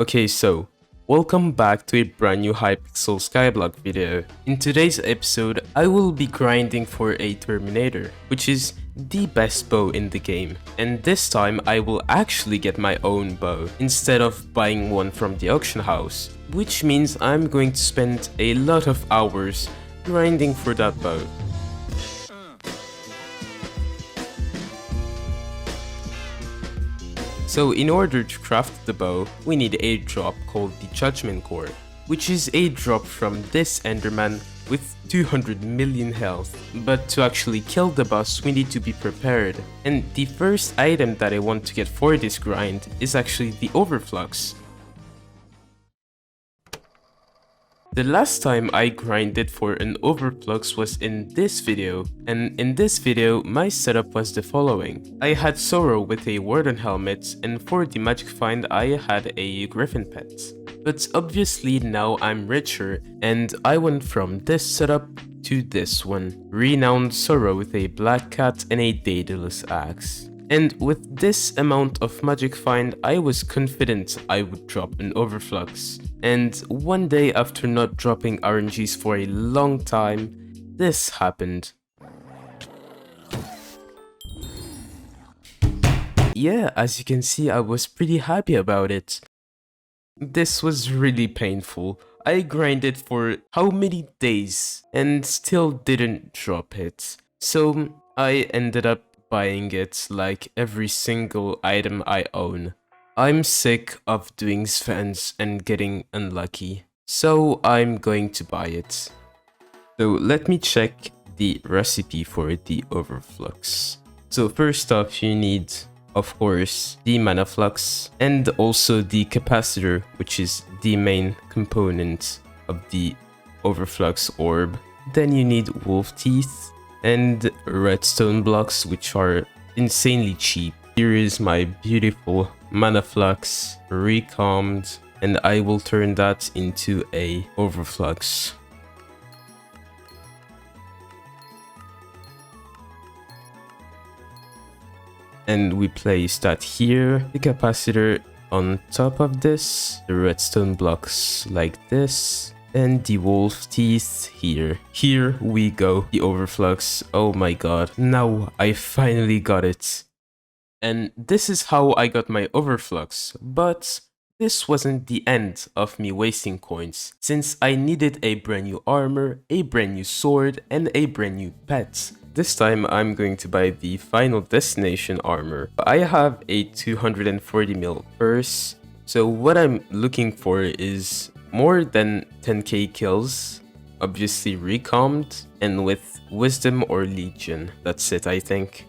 Okay, so welcome back to a brand new Hypixel Skyblock video. In today's episode, I will be grinding for a Terminator, which is the best bow in the game. And this time I will actually get my own bow instead of buying one from the auction house, which means I'm going to spend a lot of hours grinding for that bow. So in order to craft the bow, we need a drop called the Judgment Core, which is a drop from this Enderman with 200 million health. But to actually kill the boss, we need to be prepared. And the first item that I want to get for this grind is actually the overflux. The last time I grinded for an overflux was in this video, and in this video my setup was the following. I had Sorrow with a Warden helmet, and for the magic find I had a Griffin pet. But obviously now I'm richer, and I went from this setup to this one. Renowned Sorrow with a black cat and a Daedalus axe. And with this amount of magic find, I was confident I would drop an overflux. And one day after not dropping RNGs for a long time, this happened. Yeah, as you can see, I was pretty happy about it. This was really painful. I grinded for how many days and still didn't drop it. So I ended up buying it like every single item I own. I'm sick of doing Svens and getting unlucky, so I'm going to buy it. So let me check the recipe for the overflux. So first off, you need, of course, the mana flux and also the capacitor, which is the main component of the overflux orb. Then you need wolf teeth and redstone blocks, which are insanely cheap. Here is my beautiful mana flux recalmed, and I will turn that into a overflux. And we place that here, the capacitor on top of this, the redstone blocks like this, and the wolf teeth here. Here we go, the overflux. Oh my god, now I finally got it. And this is how I got my overflux, but this wasn't the end of me wasting coins, since I needed a brand new armor, a brand new sword, and a brand new pet. This time I'm going to buy the Final Destination armor. I have a 240 mil purse, so what I'm looking for is more than 10k kills, obviously recalmed, and with Wisdom or Legion. That's it, I think.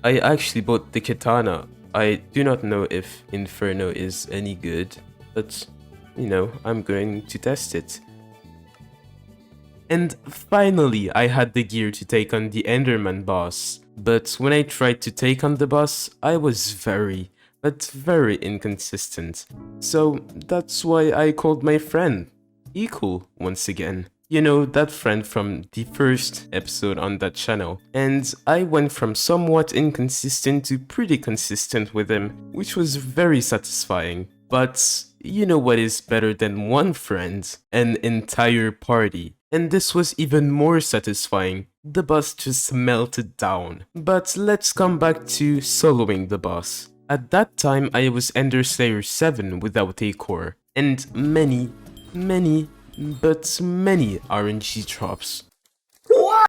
I actually bought the katana. I do not know if Inferno is any good, but you know, I'm going to test it. And finally, I had the gear to take on the Enderman boss. But when I tried to take on the boss, I was very inconsistent. So that's why I called my friend Equal once again. You know, that friend from the first episode on that channel. And I went from somewhat inconsistent to pretty consistent with him, which was very satisfying. But you know what is better than one friend? An entire party. And this was even more satisfying. The boss just melted down. But let's come back to soloing the boss. At that time I was Ender Slayer 7 without a core, and many RNG drops.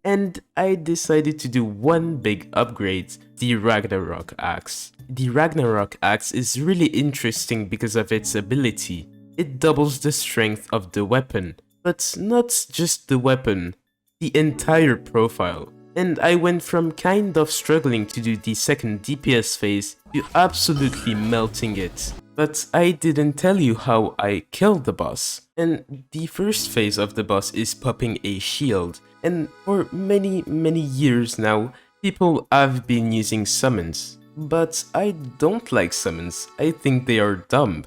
And I decided to do one big upgrade, the Ragnarok axe. The Ragnarok axe is really interesting because of its ability. It doubles the strength of the weapon, but not just the weapon, the entire profile. And I went from kind of struggling to do the second DPS phase to absolutely melting it. But I didn't tell you how I killed the boss. And the first phase of the boss is popping a shield. And for many years now, people have been using summons. But I don't like summons. I think they are dumb.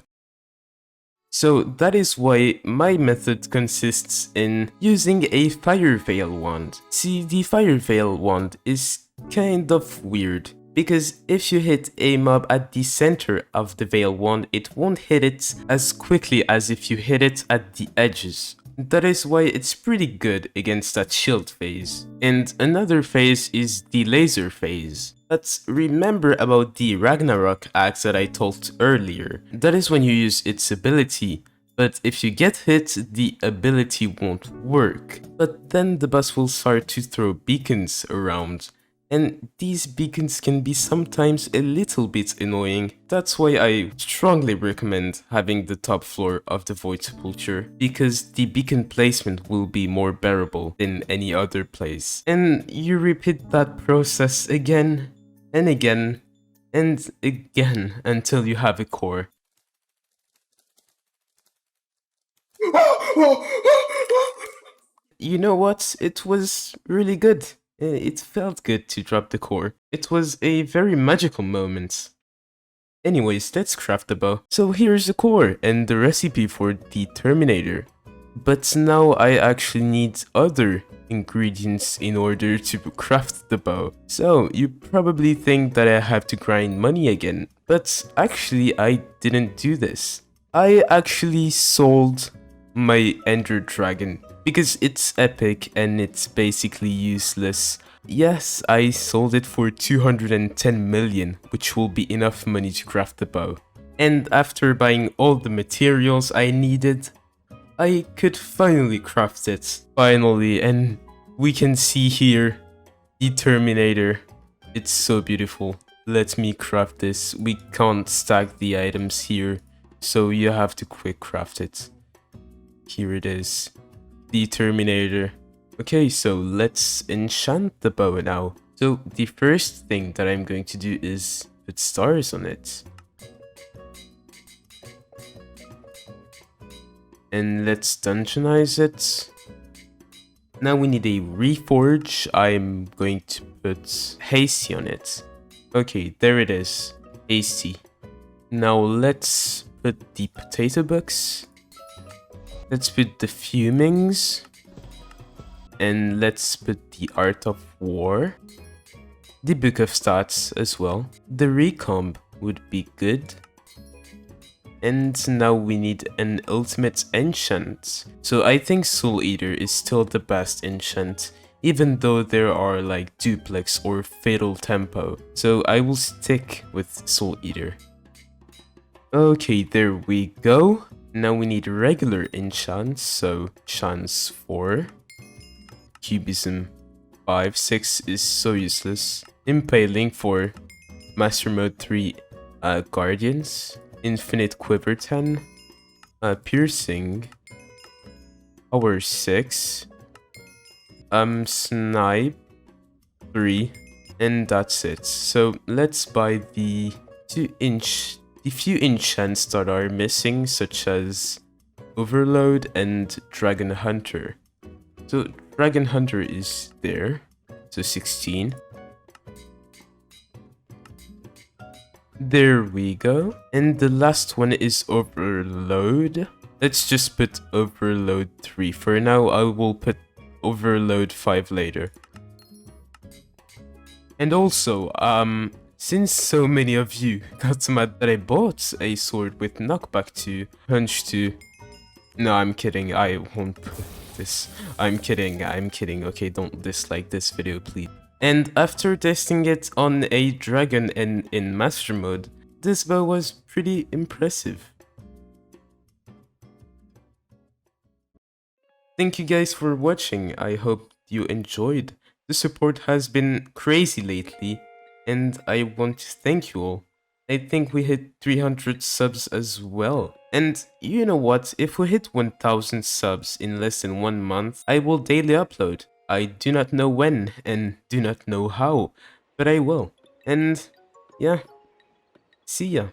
So that is why my method consists in using a Fire Veil wand. See, the Fire Veil wand is kind of weird, because if you hit a mob at the center of the Veil wand, it won't hit it as quickly as if you hit it at the edges. That is why it's pretty good against that shield phase. And another phase is the laser phase. But remember about the Ragnarok axe that I told earlier. That is when you use its ability, but if you get hit, the ability won't work. But then the boss will start to throw beacons around, and these beacons can be sometimes a little bit annoying. That's why I strongly recommend having the top floor of the Void Sepulchre, because the beacon placement will be more bearable than any other place. And you repeat that process again and again and again until you have a core. You know what? It was really good. It felt good to drop the core. It was a very magical moment. Anyways, let's craft the bow. So here's the core and the recipe for the Terminator. But now I actually need other ingredients in order to craft the bow. So you probably think that I have to grind money again, but actually I didn't do this. I actually sold my Ender Dragon because it's epic and it's basically useless. Yes, I sold it for 210 million, which will be enough money to craft the bow. And after buying all the materials I needed, I could finally craft it. Finally, and we can see here the Terminator. It's so beautiful. Let me craft this. We can't stack the items here, so you have to quick craft it. Here it is. The Terminator. Okay, so let's enchant the bow now. So the first thing that I'm going to do is put stars on it. And let's dungeonize it. Now we need a reforge. I'm going to put hasty on it. Okay, there it is. Hasty. Now let's put the potato books. Let's put the fumings. And let's put the Art of War. The Book of Stats as well. The Recomb would be good. And now we need an ultimate enchant. So I think Soul Eater is still the best enchant, even though there are like Duplex or Fatal Tempo. So I will stick with Soul Eater. Okay, there we go. Now we need regular enchants, so chance 4. Cubism 5, 6 is so useless. Impaling 4. Master Mode 3, Guardians. Infinite Quiver 10. Piercing. Power 6. Snipe 3. And that's it. So let's buy the few enchants that are missing, such as Overload and Dragon Hunter. So Dragon Hunter is there, so 16. There we go. And the last one is Overload. Let's just put Overload 3 for now. I will put Overload 5 later. And also, since so many of you got mad that I bought a sword with knockback 2, punch 2. No, I'm kidding. I won't put this. I'm kidding. Okay, don't dislike this video, please. And after testing it on a dragon and in master mode, this bow was pretty impressive. Thank you guys for watching. I hope you enjoyed. The support has been crazy lately, and I want to thank you all. I think we hit 300 subs as well. And you know what, if we hit 1000 subs in less than 1 month, I will daily upload. I do not know when and do not know how, but I will. And yeah, see ya.